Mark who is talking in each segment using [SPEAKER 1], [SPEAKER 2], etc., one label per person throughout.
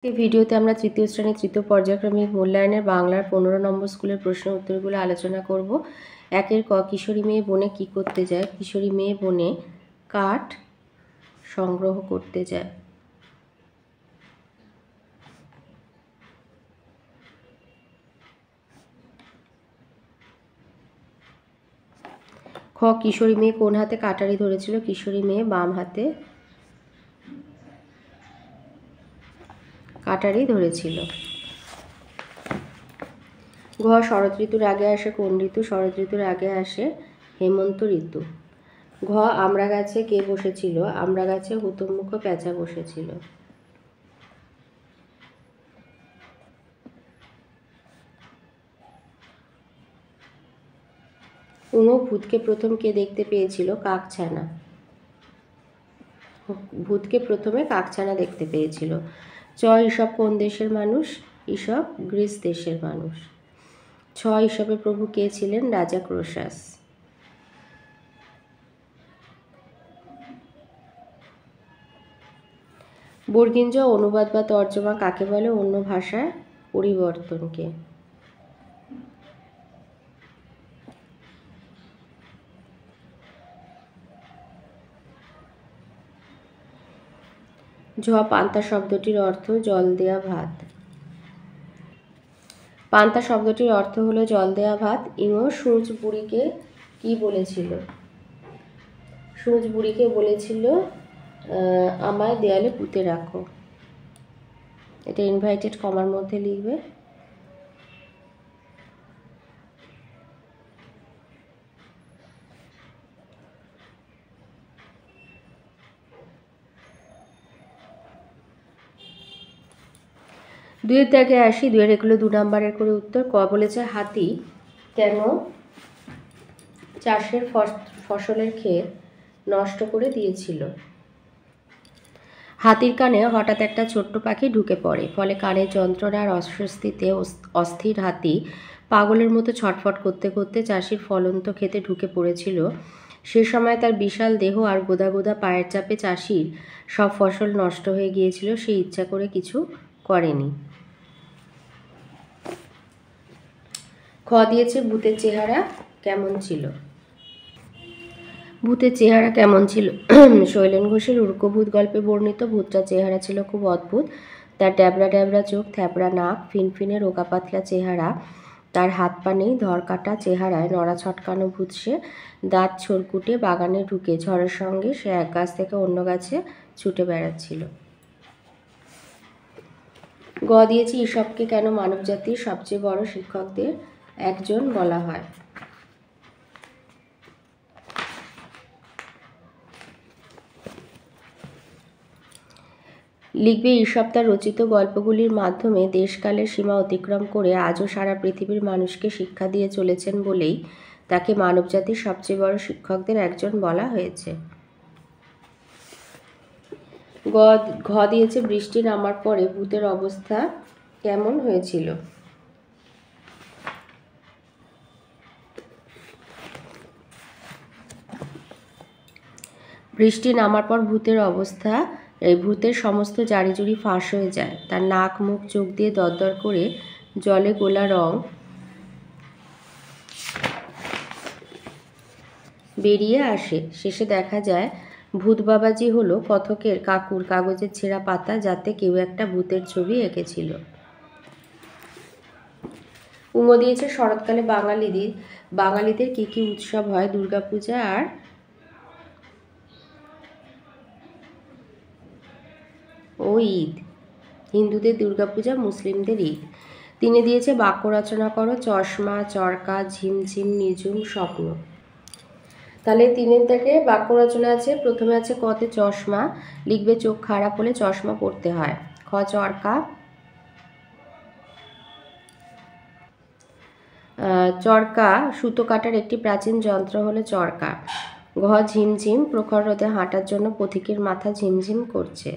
[SPEAKER 1] এই ভিডিওতে আমরা তৃতীয় শ্রেণীর তৃতীয় পর্যায়ক্রমিক মূল্যায়নের বাংলার 15 নম্বর স্কুলের প্রশ্ন উত্তরগুলো আলোচনা করব। একের ক, কিশোরী মেয়ে বনে কি করতে যায়? কিশোরী মেয়ে বনে কাঠ সংগ্রহ করতে যায়। খ, কিশোরী মেয়ে কোন হাতে কাটারি ধরেছিল? কিশোরী মেয়ে বাম হাতে কাটারি ধরেছিল। ঘ, শরৎ ঋতুর আগে আসে কোন ঋতু? শরৎ ঋতুর আগে আসে হেমন্ত ঋতু। ঘ, আমড়া গাছে কে বসেছিল? আমড়া গাছে হুতোমুখো পেঁচা বসেছিল। উমো, ভূতকে প্রথম কে দেখতে পেয়েছিল? কাকছানা। ভূতকে প্রথমে কাকছানা দেখতে পেয়েছিল। চ, ঈশপ কোন দেশের মানুষ? ঈশপ গ্রিস দেশের মানুষ। ছ, ঈশপের প্রভু কে ছিলেন? রাজা ক্রোশাস। বর্গীঞ্জ অনুবাদ বা তর্জমা কাকে বলে? অন্য ভাষায় পরিবর্তনকে। ঝ, পান্তা শব্দটির অর্থ জল দেয়া ভাত। পান্তা শব্দটির অর্থ হলো জল দেয়া ভাত। ইঙ সূঁচ বুড়িকে কি বলেছিল? সূঁচ বুড়িকে বলেছিল আমায় দেয়ালে পুঁতে রাখো। এটা ইনভাইটেড কমার মধ্যে লিখবে। দুয়ের দাগে আসি। দুয়ের এগুলো 2 নম্বরের করে উত্তর। ক বলেছে হাতি কেন চাষের ফসলের ক্ষেত নষ্ট করে দিয়েছিল? হাতির কানে হঠাৎ একটা ছোট্ট পাখি ঢুকে পড়ে, ফলে কানের যন্ত্রণার অস্বস্তিতে অস্থির হাতি পাগলের মতো ছটফট করতে করতে চাষির ফলন্ত ক্ষেতে ঢুকে পড়েছিল। সে সময় তার বিশাল দেহ আর গোদা গোদা পায়ের চাপে চাষির সব ফসল নষ্ট হয়ে গিয়েছিল। সে ইচ্ছা করে কিছু করেনি। খ দিয়েছে ভূতের চেহারা কেমন ছিল? ভূতের চেহারা কেমন ছিল? শৈলেন ঘোষের উর্কভূত গল্পে বর্ণিত ভূতটার চেহারা ছিল খুব অদ্ভুত। তার ড্যাবড়া ড্যাবড়া চোখ, থ্যাবড়া নাক, ফিনফিনে রোগা পাতলা চেহারা, তার হাত পা নেই, ধরকাটা চেহারায় নড়া ছটকানো ভূত সে। দাঁত ছড়কুটে বাগানে ঢুকে ঝড়ের সঙ্গে সে এক গাছ থেকে অন্য গাছে ছুটে বেড়াচ্ছিল। গ দিয়েছি ঈশপকে কেন মানবজাতির সবচেয়ে বড় শিক্ষকদের একজন বলা হয়? লিখবে ঈশপ তার রচিত গল্পগুলির মাধ্যমে দেশকালের সীমা অতিক্রম করে আজও সারা পৃথিবীর মানুষকে শিক্ষা দিয়ে চলেছেন বলেই তাকে মানবজাতির সবচেয়ে বড় শিক্ষকদের একজন বলা হয়েছে। ঘ দিয়েছে বৃষ্টি নামার পরে ভূতের অবস্থা কেমন হয়েছিল? বৃষ্টি নামার পর ভূতের অবস্থা, এই ভূতের সমস্ত জারিজুরি ফাঁস হয়ে যায়। তার নাক মুখ চোখ দিয়ে দরদর করে জলে গোলা রং বেরিয়ে আসে। শেষে দেখা যায় ভূত বাবাজি হলো কথকের কাকুর কাগজের ছেঁড়া পাতা, যাতে কেউ একটা ভূতের ছবি এঁকেছিল। উঙ দিয়েছে শরৎকালে বাঙালিদের কি কি উৎসব হয়? দুর্গাপূজা আর ঈদ। হিন্দুদের দুর্গাপূজা, মুসলিমদের ঈদ। তিনি দিয়েছে বাক্য রচনা করো। চশমা, চরকা, ঝিমঝিম, নিঝুম, স্বপ্ন। তাহলে 3 থেকে বাক্য রচনা আছে। প্রথমে আছে কতে চশমা, লিখবে চোখ খারাপ হলে চশমা পড়তে হয়। খ চরকা, চরকা সুতো কাটার একটি প্রাচীন যন্ত্র হলো চরকা। ঘ ঝিমঝিম, প্রখর রোদে হাঁটার জন্য পথিকের মাথা ঝিমঝিম করছে।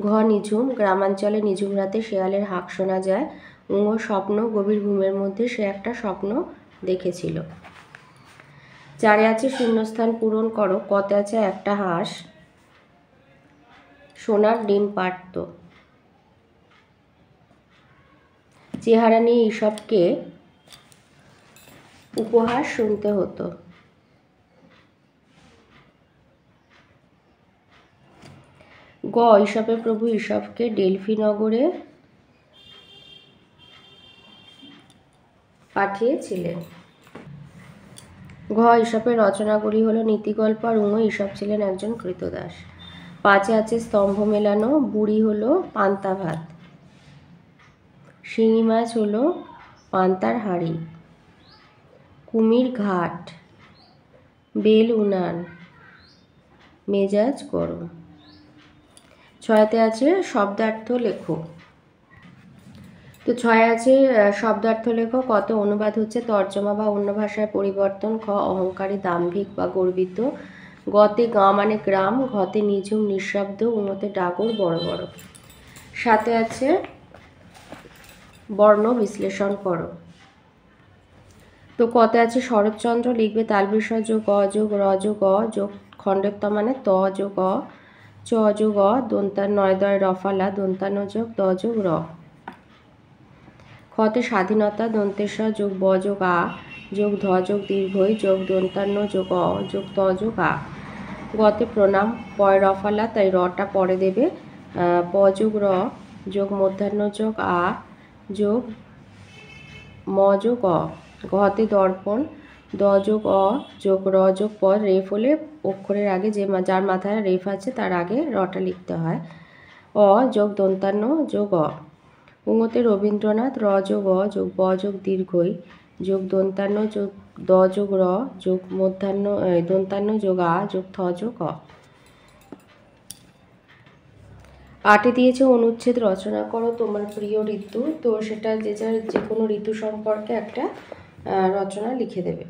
[SPEAKER 1] ঘ নিঝুম, গ্রামাঞ্চলে নিঝুম রাতে শেয়ালের হাঁক শোনা যায়। উঙ স্বপ্ন, গভীর ঘুমের মধ্যে সে একটা স্বপ্ন দেখেছিল। 4 আছে শূন্যস্থান পূরণ করো। কতে আছে একটা হাঁস সোনার ডিম পাড়ত। চেহারা নিয়ে ঈশপকে উপহাস শুনতে হতো। গ ঈশপের প্রভু ঈশপকে ডেলফি নগরে পাঠিয়েছিলেন। ঘ ঈশপের রচনাগুলি হলো নীতিগল্প আর ঈশপ ছিলেন একজন কৃতদাস। 5 আছে স্তম্ভ মেলানো, বুড়ি হলো পান্তা ভাত, শিঙি মাছ হলো পান্তার হাঁড়ি, কুমির ঘাট, বেল উনান, মেজাজ গরম। 6 আছে শব্দার্থ লেখো। তো 6 আছে শব্দার্থ লেখো। কত অনুবাদ হচ্ছে তর্জমা বা অন্য ভাষায় পরিবর্তন। খ অহংকারী, দাম্ভিক বা গর্বিত। গতে গাঁ মানে গ্রাম, ঘতে নিঝুম নিঃশব্দ, উঙতে ডাগর বড় বড়। 7 আছে বর্ণ বিশ্লেষণ করো। তো কত আছে শরৎচন্দ্র লিখবে তালবিসর্গ যোগ গ যোগ র যোগ গ যোগ খণ্ডত্ব মানে ত যোগ গ চ যোগ গ দন্তার নয়দয় রফালা দন্তানো যোগ দ যোগ র। খতে স্বাধীনতা দন্তেশ্বর যোগ ব যোগ আ যোগ ধ যোগ দীর্ঘই যোগ দন্তান্ন যোগ অ যোগ ত যোগ আ। গতে প্রণাম, পয় রফালা তাই রটা পরে দেবে, প যোগ র যোগ মধ্যাহ্ন যোগ আ যোগ ম যোগ অ। ঘতে দর্পণ, দ যোগ অ যোগ র যোগ প, রেফ হলে অক্ষরের আগে যার মাথায় রেফ আছে তার আগে রটা লিখতে হয়, অ যোগ দন্তান্ন যোগ অ। উঙতে রবীন্দ্রনাথ, র যোগ অ যোগ ব যোগ দীর্ঘই যোগ দন্তান্ন যোগ দ যোগ র যোগ মধ্যাহ্ন দন্তান্ন যোগ আ যোগ থ যোগ অ। 8 দিয়েছে অনুচ্ছেদ রচনা করো তোমার প্রিয় ঋতু। তো সেটা যে কোনো ঋতু সম্পর্কে একটা রচনা লিখে দেবে।